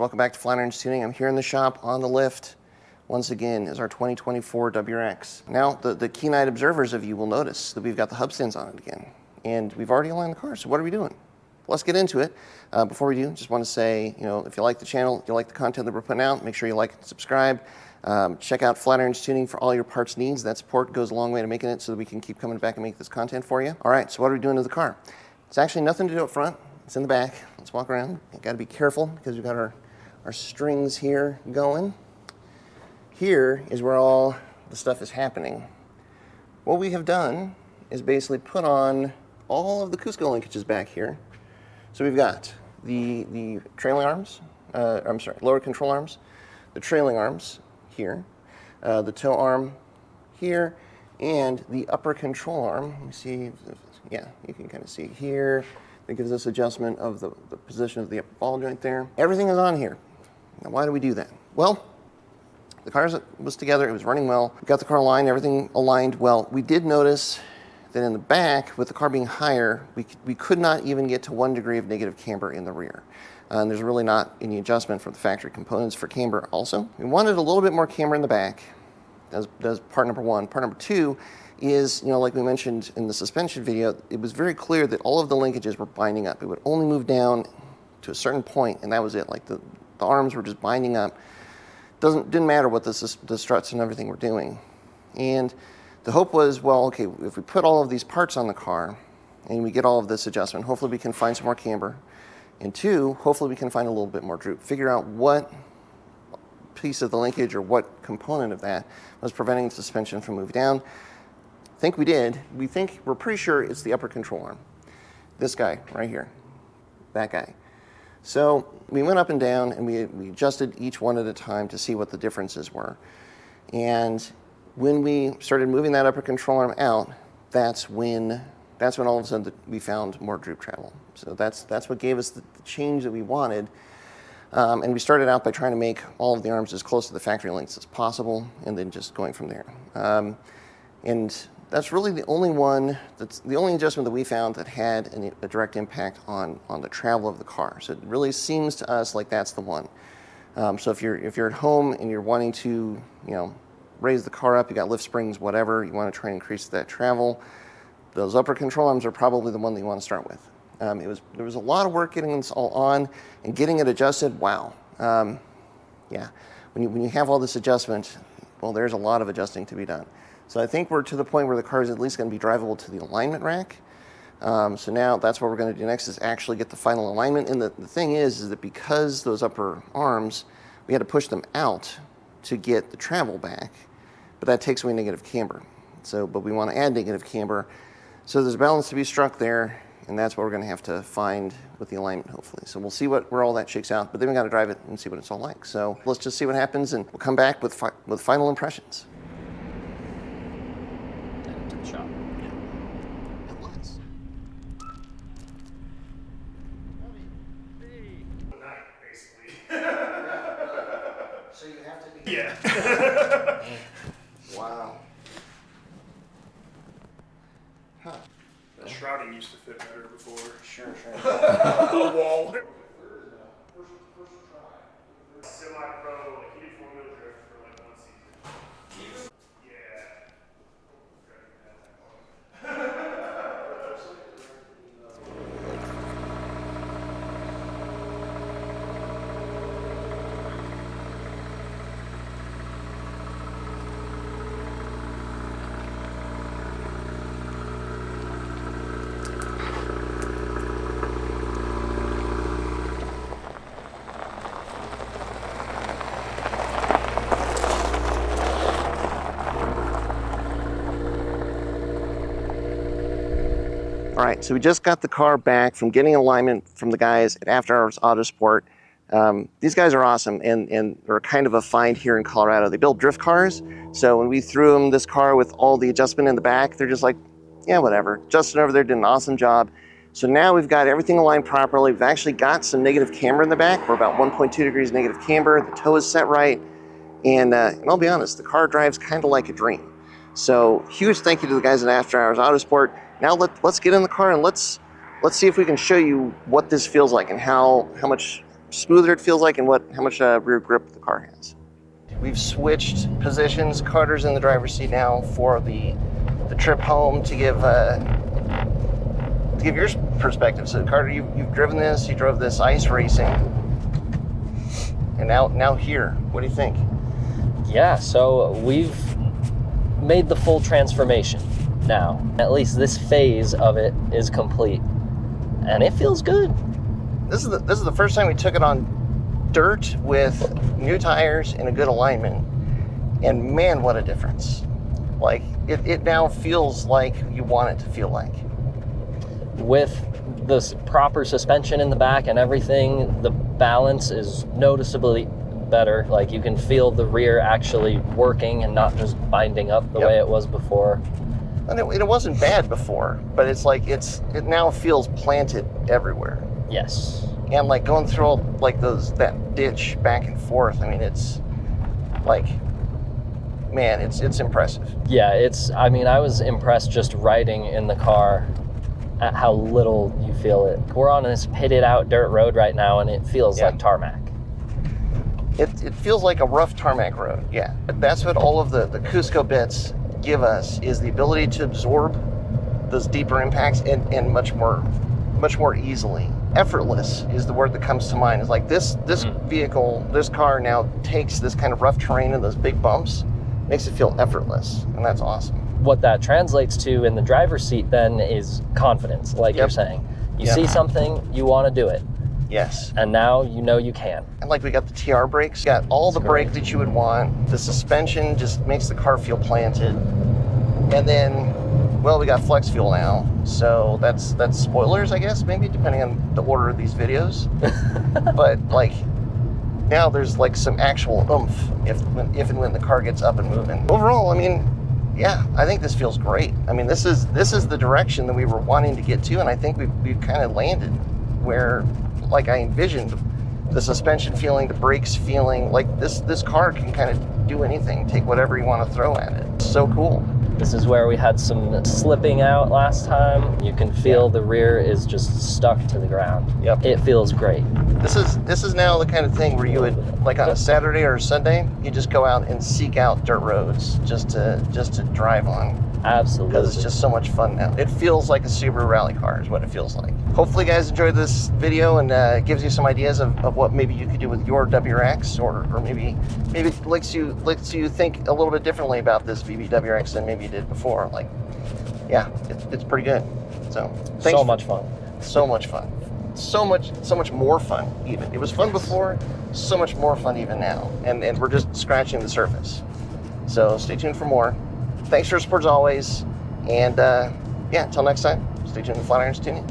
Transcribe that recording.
welcome back to Flatirons Tuning. I'm here in the shop on the lift. Once again is our 2024 WRX. Now, the keen-eyed observers of you will notice that we've got the hub stands on it again. And we've already aligned the car, so what are we doing? Let's get into it. Before we do, just want to say, if you like the channel, if you like the content that we're putting out, make sure you like and subscribe. Check out Flatirons Tuning for all your parts needs. That support goes a long way to making it so that we can keep coming back and make this content for you. All right, so what are we doing to the car? It's actually nothing to do up front. It's in the back. Let's walk around. You got to be careful because we've got our strings here going. Here is where all the stuff is happening. What we have done is basically put on all of the Cusco linkages back here. So we've got the trailing arms, lower control arms, the trailing arms here, the tow arm here, and the upper control arm. Let me see, yeah, you can kind of see here. That gives us adjustment of the position of the upper ball joint there. Everything is on here. Now, why do we do that? Well, the car was together, it was running well. We got the car aligned, everything aligned well. We did notice that in the back, with the car being higher, we could not even get to 1 degree of negative camber in the rear. And there's really not any adjustment for the factory components for camber also. We wanted a little bit more camber in the back. That's part number one. Part number two is, like we mentioned in the suspension video, it was very clear that all of the linkages were binding up. It would only move down to a certain point, and that was it. Like the arms were just binding up. Didn't matter what the struts and everything were doing. And the hope was, well, okay, if we put all of these parts on the car and we get all of this adjustment, hopefully we can find some more camber. And two, hopefully we can find a little bit more droop. Figure out what piece of the linkage or what component of that was preventing the suspension from moving down. I think we did. We're pretty sure it's the upper control arm. This guy right here, that guy. So we went up and down and we adjusted each one at a time to see what the differences were. And when we started moving that upper control arm out, that's when all of a sudden we found more droop travel. So that's what gave us the change that we wanted. And we started out by trying to make all of the arms as close to the factory lengths as possible, and then just going from there. And that's really the only adjustment that we found that had a direct impact on the travel of the car. So it really seems to us like that's the one. So if you're at home and you're wanting to, raise the car up, you got lift springs, whatever, you want to try and increase that travel, those upper control arms are probably the one that you want to start with. There was a lot of work getting this all on and getting it adjusted. Wow. Yeah. When you have all this adjustment, well, there's a lot of adjusting to be done. So I think we're to the point where the car is at least going to be drivable to the alignment rack. So now that's what we're going to do next, is actually get the final alignment. And the thing is that because those upper arms, we had to push them out to get the travel back, but that takes away negative camber. But we want to add negative camber. So there's a balance to be struck there, and that's what we're going to have to find with the alignment, hopefully. So we'll see where all that shakes out, but then we got to drive it and see what it's all like. So let's just see what happens, and we'll come back with final impressions. To the shop. Yeah. It was. Basically. So you have to be. Yeah. Wow. Huh. The shrouding used to fit better before. Sure. The wall. Semi-pro, heated four-wheel drift for 1 season. Yeah. All right, so we just got the car back from getting alignment from the guys at After-hours Autosports. These guys are awesome, and they're kind of a find here in Colorado. They build drift cars, so when we threw them this car with all the adjustment in the back, they're just like, yeah, whatever. Justin over there did an awesome job. So now we've got everything aligned properly. We've actually got some negative camber in the back. We're about 1.2 degrees negative camber. The toe is set right, and I'll be honest, the car drives kind of like a dream. So huge thank you to the guys at After-hours Autosports. Now let's get in the car and let's see if we can show you what this feels like and how much smoother it feels like and how much rear grip the car has. We've switched positions. Carter's in the driver's seat now for the trip home to give your perspective. So Carter, you've driven this, you drove this ice racing, and now here. What do you think? Yeah, so we've made the full transformation now. At least this phase of it is complete, and it feels good. This is the first time we took it on dirt with new tires and a good alignment, and man, what a difference. Like it now feels like you want it to feel like. With the proper suspension in the back and everything, the balance is noticeably better. Like you can feel the rear actually working and not just binding up the way it was before. And it wasn't bad before, but it's like it now feels planted everywhere. Yes. And like going through all, like that ditch back and forth. I mean, it's like, man, it's impressive. Yeah, I was impressed just riding in the car at how little you feel it. We're on this pitted out dirt road right now, and it feels like tarmac. It feels like a rough tarmac road, yeah. But that's what all of the Cusco bits give us, is the ability to absorb those deeper impacts and much more easily. Effortless is the word that comes to mind. It's like this vehicle, this car now takes this kind of rough terrain and those big bumps, makes it feel effortless, and that's awesome. What that translates to in the driver's seat then is confidence, like you're saying. You see something, you want to do it. Yes. And now you know you can. And like we got the TR brakes, got all the brake that you would want. The suspension just makes the car feel planted. And then, well, we got flex fuel now. So that's spoilers, I guess, maybe, depending on the order of these videos. But like, now there's like some actual oomph if and when the car gets up and moving. Overall, I mean, yeah, I think this feels great. I mean, this is the direction that we were wanting to get to, and I think we've kind of landed where, like, I envisioned the suspension feeling, the brakes feeling. Like this car can kind of do anything, take whatever you want to throw at it. It's so cool. This is where we had some slipping out last time. You can feel the rear is just stuck to the ground. Yep. It feels great. This is now the kind of thing where you would, like on a Saturday or a Sunday, you just go out and seek out dirt roads just to drive on. Absolutely. Because it's just so much fun now. It feels like a Subaru rally car is what it feels like. Hopefully you guys enjoyed this video, and it gives you some ideas of what maybe you could do with your WRX, or maybe it lets you think a little bit differently about this VB WRX than maybe you did before. Like, yeah, it's pretty good. So thanks. So much fun. So much fun. So much more fun even. It was fun before, so much more fun even now. And we're just scratching the surface. So stay tuned for more. Thanks for your support as always. And yeah, until next time, stay tuned to Flat Irons Tuning.